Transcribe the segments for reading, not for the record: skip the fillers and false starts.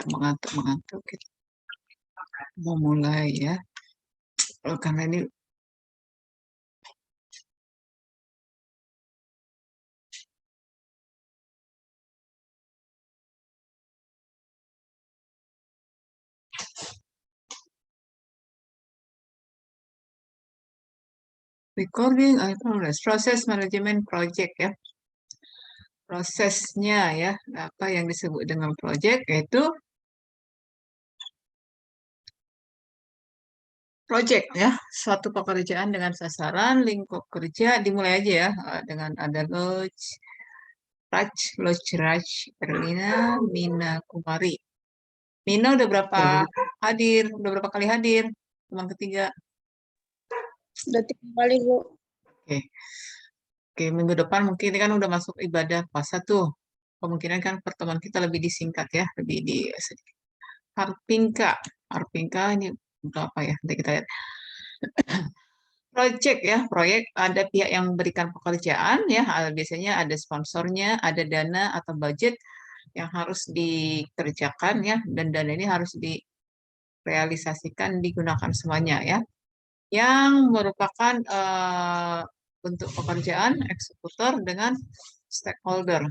mengantuk kita mau mulai ya. Karena ini recording progress, proses manajemen project ya. Prosesnya ya, apa yang disebut dengan project yaitu project ya, suatu pekerjaan dengan sasaran, lingkup kerja, dimulai aja ya dengan ada Raj, Erlina, Mina, Kumari. Mina udah berapa hadir? Udah berapa kali hadir? Teman ketiga. Udah 3 kali, Bu. Oke. Oke, minggu depan mungkin ini kan udah masuk ibadah puasa tuh. Kemungkinan kan pertemuan kita lebih disingkat ya, lebih di Harpingka. Harpingka ini untuk apa ya? Nanti kita lihat. Project ya, proyek ada pihak yang memberikan pekerjaan ya, biasanya ada sponsornya, ada dana atau budget yang harus dikerjakan ya, dan dana ini harus direalisasikan, digunakan semuanya ya, yang merupakan bentuk pekerjaan eksekutor dengan stakeholder.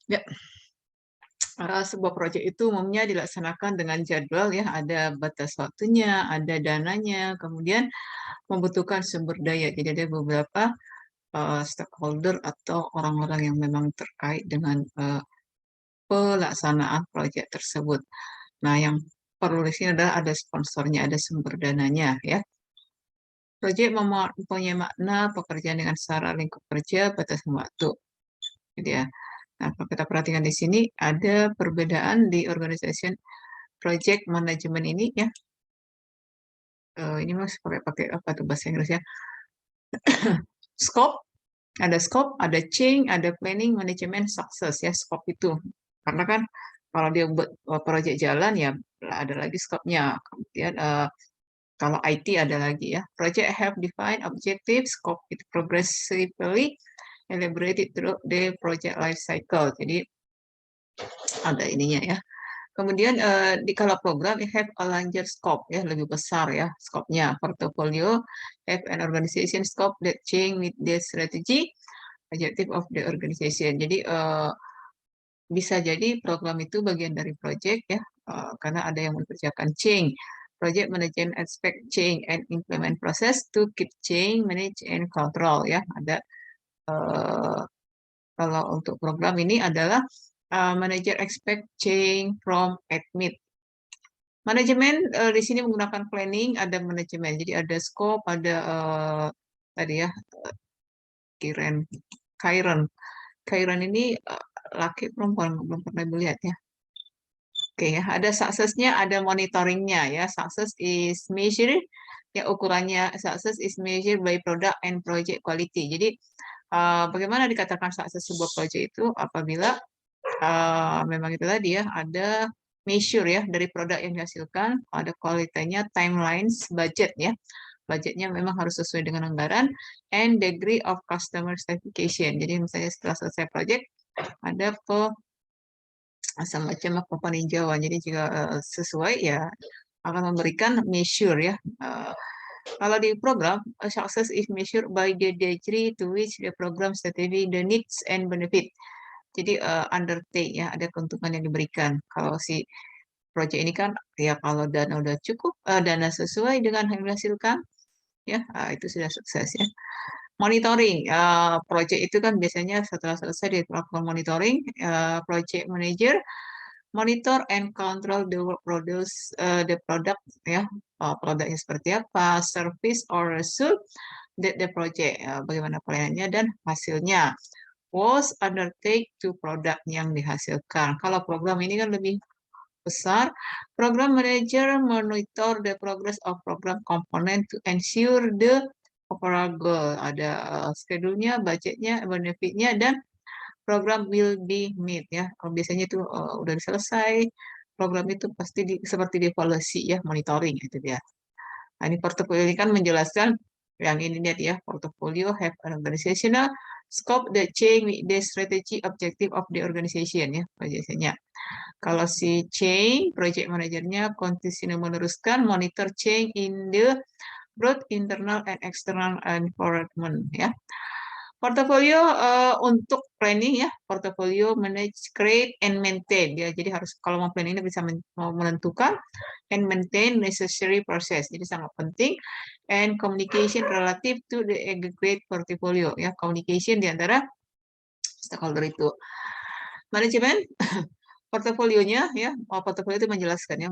Ya, sebuah proyek itu umumnya dilaksanakan dengan jadwal ya, ada batas waktunya, ada dananya, kemudian membutuhkan sumber daya. Jadi ada beberapa stakeholder atau orang-orang yang memang terkait dengan pelaksanaan proyek tersebut. Nah, yang perlu di sini adalah ada sponsornya, ada sumber dananya ya. Proyek mempunyai makna pekerjaan dengan secara lingkup kerja, batas waktu. Jadi ya. Nah, kalau kita perhatikan di sini ada perbedaan di organization project management ini ya. Ini mas pakai apa tuh bahasa Inggrisnya? Scope, ada change, ada planning, management, success ya, scope itu. Karena kan kalau dia buat proyek jalan ya ada lagi scope-nya. Kemudian kalau IT ada lagi ya. Project have defined objective, scope it progressively elaborated through the project life cycle. Jadi ada ininya ya. Kemudian di kalau program have a larger scope ya, lebih besar ya scope-nya. Portfolio have an organization scope that change with the strategy objective of the organization. Jadi bisa jadi program itu bagian dari project ya, karena ada yang mengerjakan change. Project management aspect change and implement process to keep change, manage and control ya. Ada kalau untuk program ini adalah manager expect change from admit. Manajemen di sini menggunakan planning, ada manajemen. Jadi ada scope, ada tadi ya Kairon ini laki perempuan belum pernah melihat ya. Oke ya, ada suksesnya, ada monitoringnya ya. Success is measured ya, ukurannya success is measured by product and project quality. Jadi bagaimana dikatakan sukses sebuah proyek itu apabila memang itu tadi ya, ada measure ya dari produk yang dihasilkan, ada kualitasnya, timelines, budget ya. Budgetnya memang harus sesuai dengan anggaran, and degree of customer satisfaction. Jadi misalnya setelah selesai project, ada semacam peninjauan. Jadi jika sesuai ya akan memberikan measure ya. Kalau di program, success is measured by the degree to which the program strategy the needs and benefit. Jadi undertake ya, ada keuntungan yang diberikan. Kalau si proyek ini kan ya kalau dana udah cukup, dana sesuai dengan yang dihasilkan, ya itu sudah sukses ya. Monitoring, project itu kan biasanya setelah selesai dilakukan monitoring, project manager monitor and control the work produce, the product ya, produknya seperti apa, service or result the project, bagaimana pelayanannya dan hasilnya. Was undertake to product yang dihasilkan. Kalau program ini kan lebih besar, program manager monitor the progress of program component to ensure the overall goal. Ada schedule-nya, budgetnya, benefit-nya, dan program will be met ya. Kalau biasanya itu udah selesai, program itu pasti seperti dievaluasi ya, monitoring itu dia. Nah, ini portofolio ini kan menjelaskan yang ini lihat ya, portfolio have an organizational scope that change with the strategy objective of the organization ya, biasanya. Kalau si change, project manajernya continue meneruskan monitor change in the both internal and external environment ya. Portofolio untuk planning ya, portofolio manage, create, and maintain ya. Jadi harus kalau mau planning bisa mau menentukan and maintain necessary process. Jadi sangat penting and communication relative to the aggregate portfolio ya. Communication di antara stakeholder itu. Manajemen portofolionya ya, portofolio itu menjelaskan ya.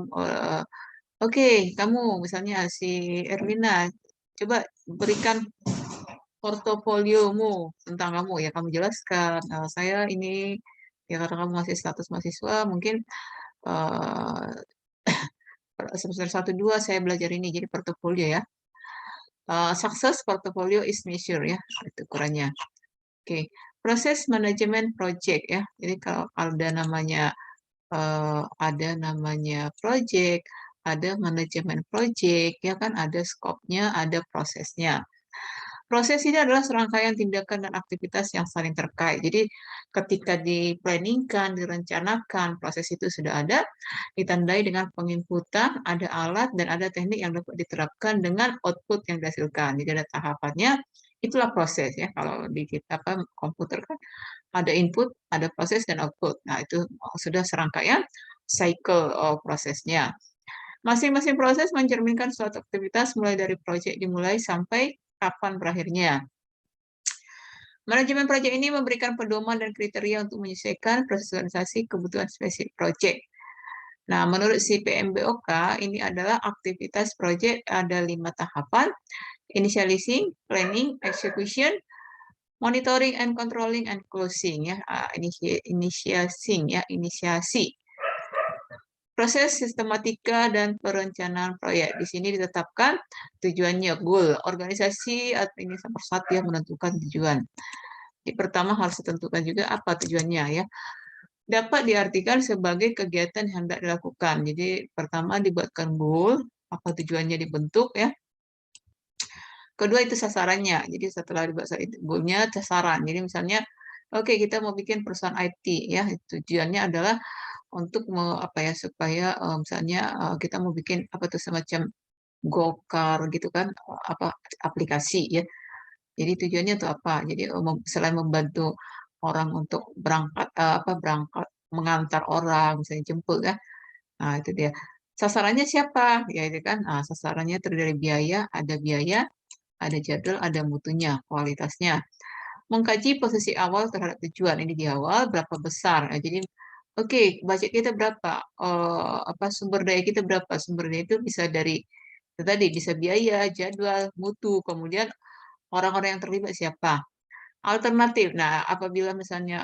Oke, kamu misalnya si Erlina, coba berikan portofoliomu tentang kamu ya, kamu jelaskan saya ini ya karena kamu masih status mahasiswa mungkin eh, semester 1 2 saya belajar ini jadi portofolio ya. Success portfolio is measure ya, itu ukurannya. Oke, proses manajemen project ya. Jadi kalau ada namanya project, ada manajemen project ya kan, ada skopnya, ada prosesnya. Proses ini adalah serangkaian tindakan dan aktivitas yang saling terkait. Jadi ketika diplaningkan, direncanakan, proses itu sudah ada, ditandai dengan penginputan, ada alat, dan ada teknik yang dapat diterapkan dengan output yang dihasilkan. Jadi ada tahapannya, itulah proses ya. Kalau di kita komputer kan ada input, ada proses, dan output. Nah itu sudah serangkaian cycle prosesnya. Masing-masing proses mencerminkan suatu aktivitas mulai dari proyek dimulai sampai kapan berakhirnya. Manajemen proyek ini memberikan pedoman dan kriteria untuk menyesuaikan proses organisasi kebutuhan spesifik proyek. Nah, menurut si PMBOK, ini adalah aktivitas proyek ada 5 tahapan, initializing, planning, execution, monitoring and controlling, and closing ya, inisiasi. Proses sistematika dan perencanaan proyek. Di sini ditetapkan tujuannya, goal. Organisasi ini persatu yang menentukan tujuan. Di pertama harus ditentukan juga apa tujuannya ya. Dapat diartikan sebagai kegiatan yang hendak dilakukan. Jadi pertama dibuatkan goal, apa tujuannya dibentuk ya. Kedua itu sasarannya. Jadi setelah dibuat goalnya sasaran. Jadi misalnya, oke kita mau bikin perusahaan IT ya. Tujuannya adalah untuk apa ya supaya misalnya kita mau bikin apa tuh semacam Gokar gitu kan apa aplikasi ya. Jadi tujuannya untuk apa? Jadi selain membantu orang untuk berangkat mengantar orang misalnya jemput ya. Nah, itu dia. Sasarannya siapa? Ya itu kan. Nah, sasarannya terdiri dari biaya, ada jadwal, ada mutunya, kualitasnya. Mengkaji posisi awal terhadap tujuan ini di awal berapa besar. Nah, jadi oke, budget kita berapa? Sumber daya kita berapa? Sumber daya itu bisa dari itu tadi bisa biaya, jadwal, mutu, kemudian orang-orang yang terlibat siapa. Alternatif. Nah, apabila misalnya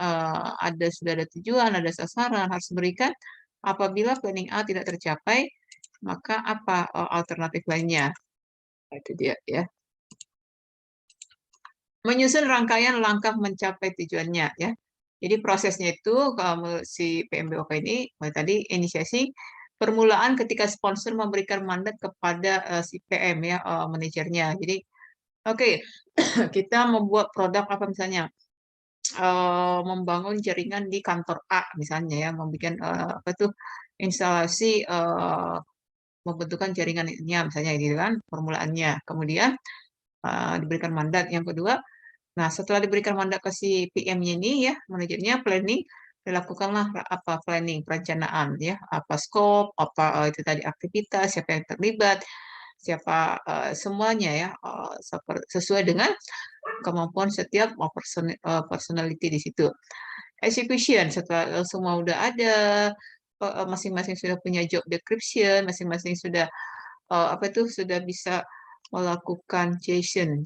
sudah ada tujuan, ada sasaran harus berikan. Apabila planning A tidak tercapai, maka apa alternatif lainnya? Itu dia ya. Menyusun rangkaian langkah mencapai tujuannya ya. Jadi prosesnya itu kalau si PMBOK ini tadi inisiasi permulaan ketika sponsor memberikan mandat kepada si PM ya manajernya. Jadi oke, kita membuat produk apa misalnya membangun jaringan di kantor A misalnya ya, membuat apa tuh instalasi membentukkan jaringannya misalnya ini kan permulaannya. Kemudian diberikan mandat. Yang kedua, nah, setelah diberikan mandat ke si PM-nya ini ya, manajernya planning, dilakukanlah apa planning, perencanaan ya, apa scope, apa itu tadi aktivitas, siapa yang terlibat, siapa semuanya ya, sesuai dengan kemampuan setiap personality di situ. Execution, setelah semua udah ada, masing-masing sudah punya job description, masing-masing sudah sudah bisa melakukan Jason.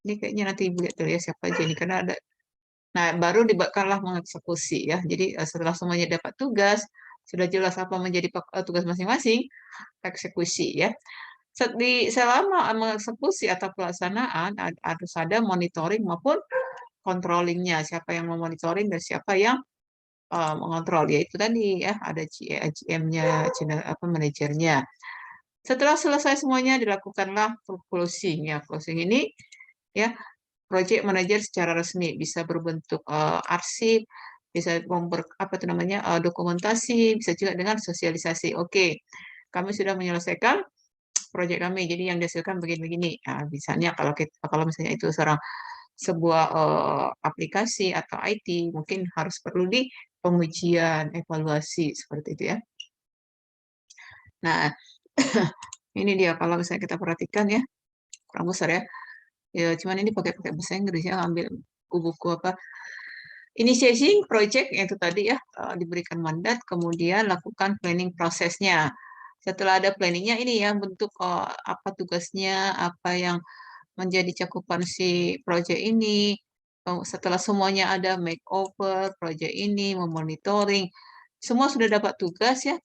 Ini kayaknya nanti Ibu lihat dulu ya siapa aja ini karena ada. Nah, baru dibuatkanlah mengeksekusi ya. Jadi setelah semuanya dapat tugas, sudah jelas apa menjadi tugas masing-masing, eksekusi ya. Selama mengeksekusi atau pelaksanaan harus ada monitoring maupun controllingnya. Siapa yang memonitoring dan siapa yang mengontrol. Yaitu tadi ya ada GM-nya, manajernya. Setelah selesai semuanya dilakukanlah closing ya. Closing ini ya project manager secara resmi bisa berbentuk arsip, bisa dokumentasi, bisa juga dengan sosialisasi. Oke, kami sudah menyelesaikan proyek kami, jadi yang dihasilkan begini-begini. Nah, misalnya kalau misalnya itu sebuah aplikasi atau IT, mungkin harus perlu di pengujian, evaluasi seperti itu ya. Nah, ini dia kalau misalnya kita perhatikan ya, kurang besar ya. Ya, cuman ini pakai bahasa Inggris ya, ambil buku apa. Initiating project itu tadi ya, diberikan mandat, kemudian lakukan planning prosesnya. Setelah ada planningnya ini ya, bentuk apa tugasnya, apa yang menjadi cakupan si project ini. Setelah semuanya ada makeover project ini, memonitoring, semua sudah dapat tugas ya.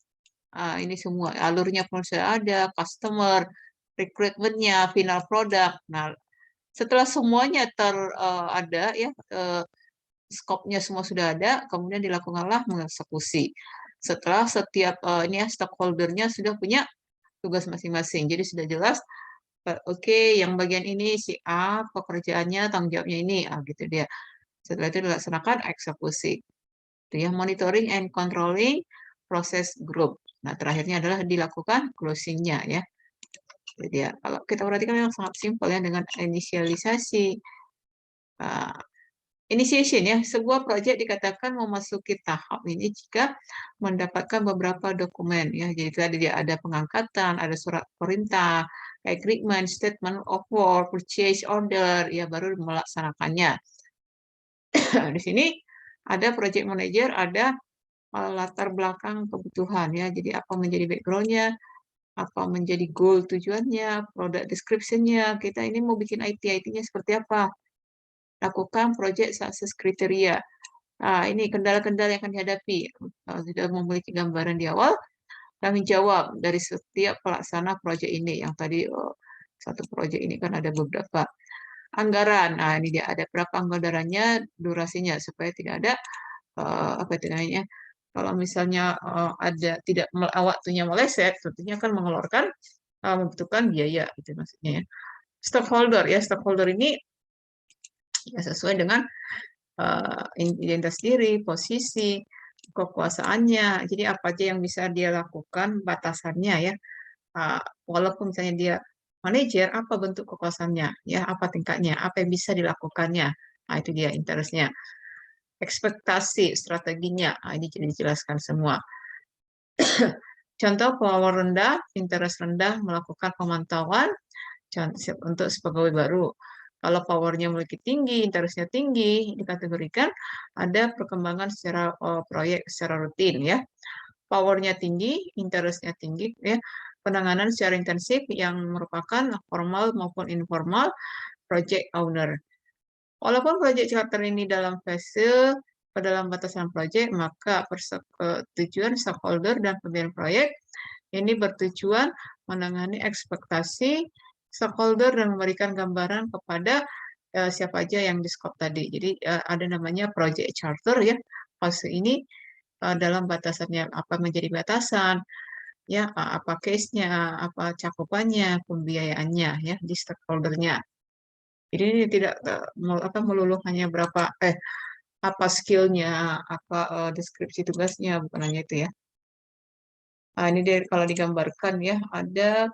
Ini semua alurnya pun sudah ada, customer, recruitment-nya, final product. Nah, setelah semuanya ada ya, skopnya semua sudah ada, kemudian dilakukanlah mengeksekusi. Setelah setiap ini ya stakeholder-nya sudah punya tugas masing-masing. Jadi sudah jelas, oke, yang bagian ini si A pekerjaannya tanggung jawabnya ini, gitu dia. Setelah itu dilaksanakan eksekusi. Itu ya, monitoring and controlling proses group. Nah, terakhirnya adalah dilakukan closing-nya ya. Jadi ya, kalau kita perhatikan memang sangat simpel ya dengan inisialisasi. Initiation ya, sebuah proyek dikatakan memasuki tahap ini jika mendapatkan beberapa dokumen ya. Jadi tadi dia ada pengangkatan, ada surat perintah, agreement, statement of work, purchase order, ya baru melaksanakannya. Di sini ada project manager, ada latar belakang kebutuhan ya. Jadi apa menjadi background-nya, apa menjadi goal tujuannya, product description-nya. Kita ini mau bikin IT-nya seperti apa? Lakukan project success kriteria. Nah, ini kendala-kendala yang akan dihadapi. Sudah memiliki gambaran di awal, kami jawab dari setiap pelaksana proyek ini. Yang tadi satu proyek ini kan ada beberapa anggaran. Nah, ini dia ada berapa anggarannya, durasinya supaya tidak ada apa itu namanya? Kalau misalnya ada tidak waktunya meleset, tentunya akan mengeluarkan membutuhkan biaya itu maksudnya ya. Stakeholder ya, stakeholder ini ya sesuai dengan identitas diri, posisi, kekuasaannya. Jadi apa aja yang bisa dia lakukan, batasannya ya. Walaupun misalnya dia manajer, apa bentuk kekuasaannya, ya apa tingkatnya, apa yang bisa dilakukannya. Nah, itu dia interestnya. Ekspektasi, strateginya, ini jadi dijelaskan semua. Contoh power rendah, interest rendah, melakukan pemantauan untuk pegawai baru. Kalau powernya memiliki tinggi, interestnya tinggi, dikategorikan ada perkembangan secara proyek secara rutin ya. Powernya tinggi, interestnya tinggi ya. Penanganan secara intensif yang merupakan formal maupun informal project owner. Walaupun project charter ini dalam fase dalam batasan proyek, maka persetujuan stakeholder dan pemilik proyek ini bertujuan menangani ekspektasi stakeholder dan memberikan gambaran kepada siapa aja yang di scope tadi. Jadi ada namanya project charter ya. Fase ini dalam batasannya apa menjadi batasan, ya apa case-nya, apa cakupannya, pembiayaannya ya di stakeholder-nya. Jadi ini tidak melulu hanya berapa apa skill-nya, apa deskripsi tugasnya, bukan hanya itu ya. Nah, ini kalau digambarkan ya, ada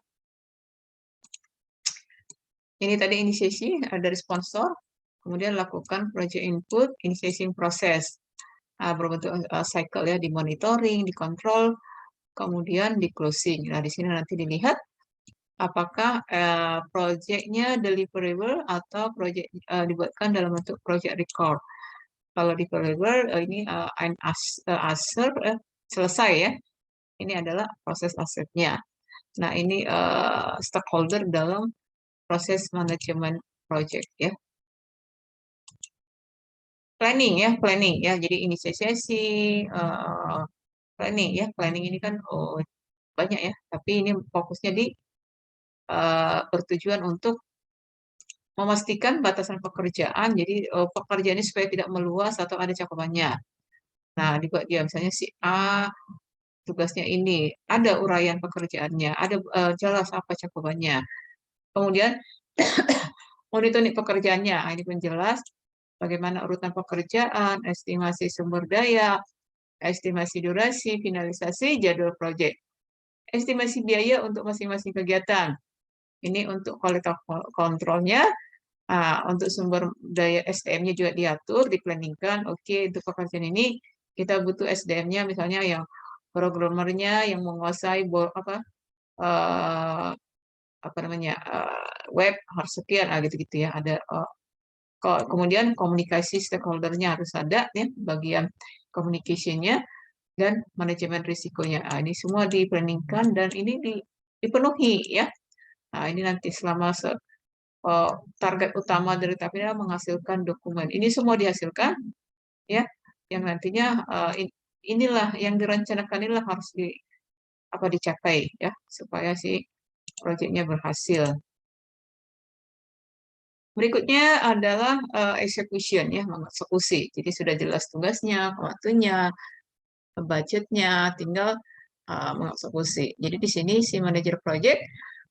ini tadi inisiasi dari sponsor, kemudian lakukan project input, initiation proses. Berbentuk cycle ya, di monitoring, di control, kemudian di closing. Nah, di sini nanti dilihat apakah proyeknya deliverable atau proyek dibuatkan dalam bentuk project record. Kalau deliverable ini asset selesai ya. Ini adalah proses asetnya. Nah, ini stakeholder dalam proses manajemen project ya. Planning ya. Jadi inisiasi planning ya. Planning ini kan banyak ya, tapi ini fokusnya di bertujuan untuk memastikan batasan pekerjaan. Jadi pekerjaan ini supaya tidak meluas atau ada cakupannya. Nah, dibuat dia misalnya si A tugasnya ini, ada uraian pekerjaannya, ada jelas apa cakupannya. Kemudian monitoring pekerjaannya, ini pun jelas bagaimana urutan pekerjaan, estimasi sumber daya, estimasi durasi, finalisasi, jadwal proyek. Estimasi biaya untuk masing-masing kegiatan. Ini untuk kualitas kontrolnya. Untuk sumber daya SDM-nya juga diatur, diplaningkan. Oke, untuk pekerjaan ini kita butuh SDM-nya misalnya yang programmernya yang menguasai web harus sekian gitu-gitu ya. Ada kemudian komunikasi stakeholder-nya harus ada ya, bagian communication-nya dan manajemen risikonya. Ini semua diplaningkan dan ini dipenuhi ya. Nah, ini nanti selama target utama dari tahap ini adalah menghasilkan dokumen. Ini semua dihasilkan ya, yang nantinya inilah yang direncanakan inilah harus dicapai ya supaya si proyeknya berhasil. Berikutnya adalah execution ya, mengeksekusi. Jadi sudah jelas tugasnya, waktunya, budgetnya, tinggal mengeksekusi. Jadi di sini si manajer project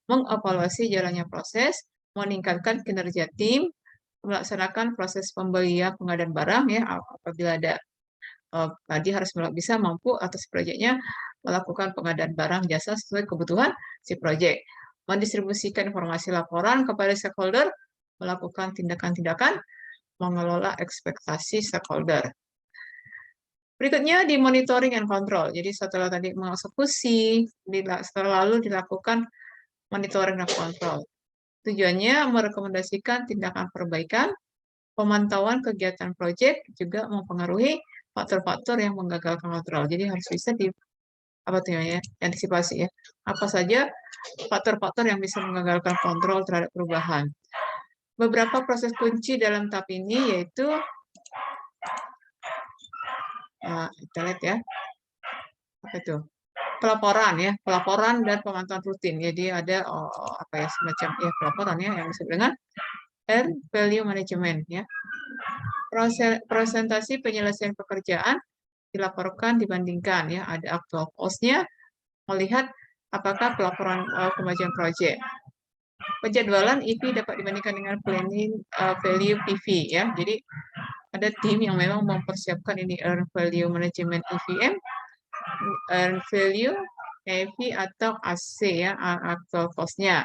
mengevaluasi jalannya proses, meningkatkan kinerja tim, melaksanakan proses pembelian pengadaan barang ya apabila ada tadi harus bisa mampu atas proyeknya melakukan pengadaan barang jasa sesuai kebutuhan si proyek, mendistribusikan informasi laporan kepada stakeholder, melakukan tindakan-tindakan mengelola ekspektasi stakeholder. Berikutnya di monitoring and control. Jadi setelah tadi mengeksekusi, setelah lalu dilakukan monitoring dan control. Tujuannya merekomendasikan tindakan perbaikan, pemantauan kegiatan proyek juga mempengaruhi faktor-faktor yang menggagalkan kontrol. Jadi harus bisa antisipasi ya. Apa saja faktor-faktor yang bisa menggagalkan kontrol terhadap perubahan. Beberapa proses kunci dalam tahap ini yaitu kita lihat ya, apa itu? Pelaporan dan pemantauan rutin. Jadi ada semacam ya pelaporan ya yang disebut dengan earned value management ya. Presentasi penyelesaian pekerjaan dilaporkan dibandingkan ya, ada actual cost-nya, melihat apakah pelaporan kemajuan proyek. Penjadwalan EP dapat dibandingkan dengan planning value PV ya. Jadi ada tim yang memang mempersiapkan ini earned value management EVM, earned value EV atau AC ya, actual cost-nya.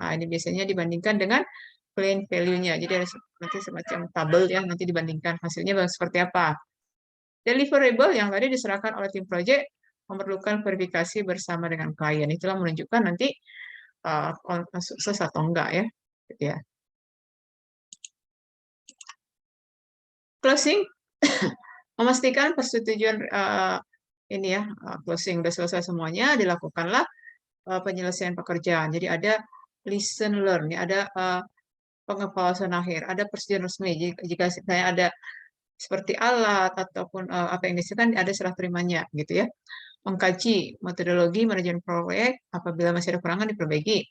Nah, ini biasanya dibandingkan dengan plain value-nya. Jadi ada nanti semacam tabel ya, nanti dibandingkan hasilnya seperti apa. Deliverable yang tadi diserahkan oleh tim project memerlukan verifikasi bersama dengan klien. Itulah menunjukkan nanti sukses atau enggak ya. Ya. Closing, memastikan persetujuan ini ya, closing udah selesai semuanya, dilakukanlah penyelesaian pekerjaan. Jadi ada listen learn, ya, ada pengevaluasian akhir, ada persetujuan resmi. Jika saya ada seperti alat ataupun apa yang disediakan, ada serah terimanya gitu ya. Mengkaji metodologi manajemen proyek, apabila masih ada kekurangan diperbaiki.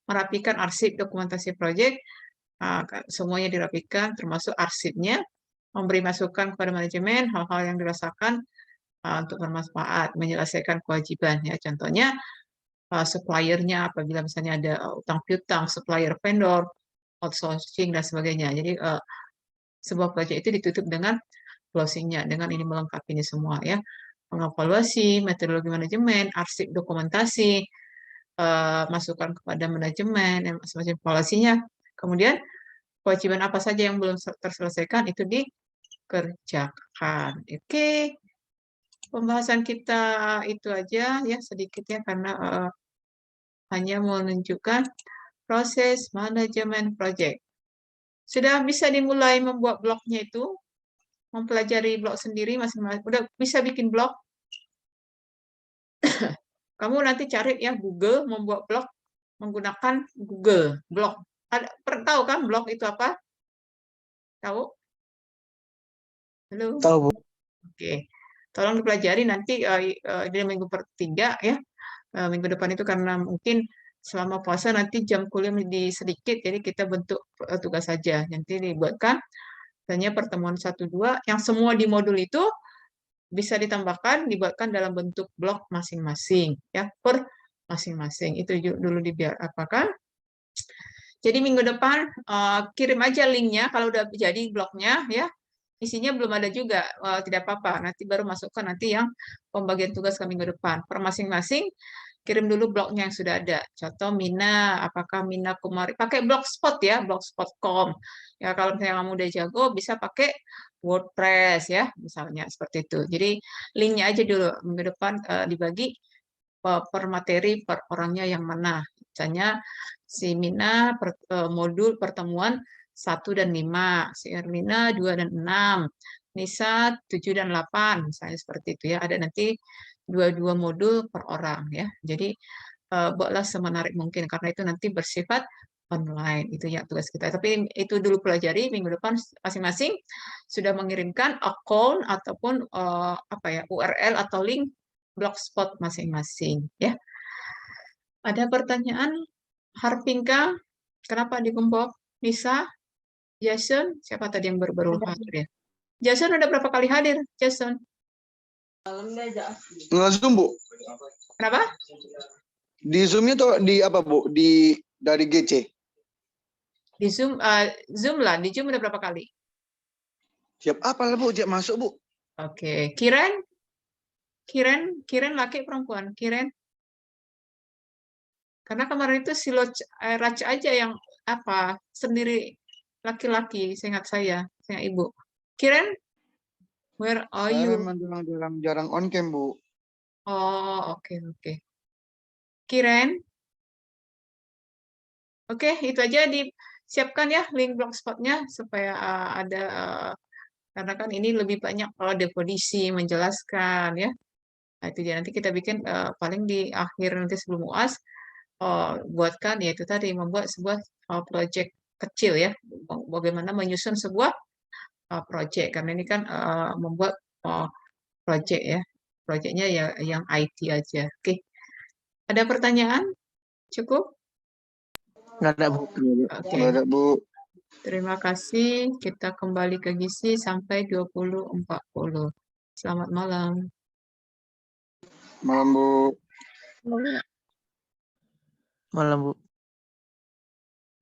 Merapikan arsip dokumentasi proyek, semuanya dirapikan termasuk arsipnya, memberi masukan kepada manajemen hal-hal yang dirasakan untuk bermanfaat, menyelesaikan kewajiban ya. Contohnya suppliernya apabila misalnya ada utang piutang, supplier vendor, outsourcing dan sebagainya. Jadi sebuah proyek itu ditutup dengan closing-nya, dengan ini melengkapi ini semua ya. Mengevaluasi metodologi manajemen, arsip dokumentasi, masukan kepada manajemen, semacam evaluasinya. Kemudian kewajiban apa saja yang belum terselesaikan itu dikerjakan. Oke, pembahasan kita itu aja ya sedikit ya karena hanya menunjukkan proses manajemen proyek. Sudah bisa dimulai membuat blognya itu, mempelajari blog sendiri masing-masing. Udah bisa bikin blog. Kamu nanti cari ya Google membuat blog menggunakan Google blog. Tahu kan blog itu apa? Tahu? Halo? Tahu, Bu. Oke. Tolong dipelajari nanti di minggu pertiga ya. Minggu depan itu karena mungkin selama puasa nanti jam kuliah menjadi sedikit, jadi kita bentuk tugas saja. Nanti dibuatkan hanya pertemuan 1-2 yang semua di modul itu bisa ditambahkan, dibuatkan dalam bentuk blog masing-masing ya, per masing-masing. Itu dulu dibiar apakah. Jadi minggu depan kirim aja linknya kalau udah jadi blognya ya. Isinya belum ada juga, tidak apa-apa. Nanti baru masukkan nanti yang pembagian tugas ke minggu depan. Per masing-masing kirim dulu blognya yang sudah ada. Contoh Mina, apakah Mina Kumari pakai blogspot ya, blogspot.com. Ya kalau misalnya kamu udah jago bisa pakai WordPress ya, misalnya seperti itu. Jadi linknya aja dulu minggu depan dibagi per materi per orangnya yang mana. Misalnya si Mina modul pertemuan 1 dan 5, si Erlina 2 dan 6, Nisa 7 dan 8, misalnya seperti itu ya. Ada nanti 2 modul per orang ya. Jadi buatlah semenarik mungkin karena itu nanti bersifat online itu ya tugas kita. Tapi itu dulu pelajari minggu depan masing-masing sudah mengirimkan akun ataupun apa ya URL atau link blogspot masing-masing ya. Ada pertanyaan? Harpingka, kenapa dikumpul? Nisa, Jason, siapa tadi yang baru hadir ya? Jason udah berapa kali hadir? Jason, Nge-Zoom, Bu. kenapa? Di Zoom-nya tuh di apa, Bu? Dari GC. Di Zoom, Zoom lah. Di Zoom udah berapa kali? Siap apa lah, Bu? Siap masuk, Bu. Oke, Kiren laki perempuan, Kiren. Karena kemarin itu si Raj aja yang apa sendiri laki-laki, seingat saya Ibu. Kiren, where are Saya you? memang jarang on cam, Bu. Oh, oke. Kiren. Oke, itu aja disiapkan ya link blogspotnya supaya ada karena kan ini lebih banyak kalau definisi menjelaskan ya. Nah, itu dia nanti kita bikin paling di akhir nanti sebelum UAS buatkan ya itu tadi membuat sebuah project kecil ya. Bagaimana menyusun sebuah project karena ini kan membuat project ya. Projectnya ya yang IT aja. Oke. Ada pertanyaan? Cukup? Nggak ada, Bu. Oke. Nggak ada, Bu. Terima kasih. Kita kembali ke gizi sampai 20.40. Selamat malam. Malam, Bu. Mau Malam, Bu.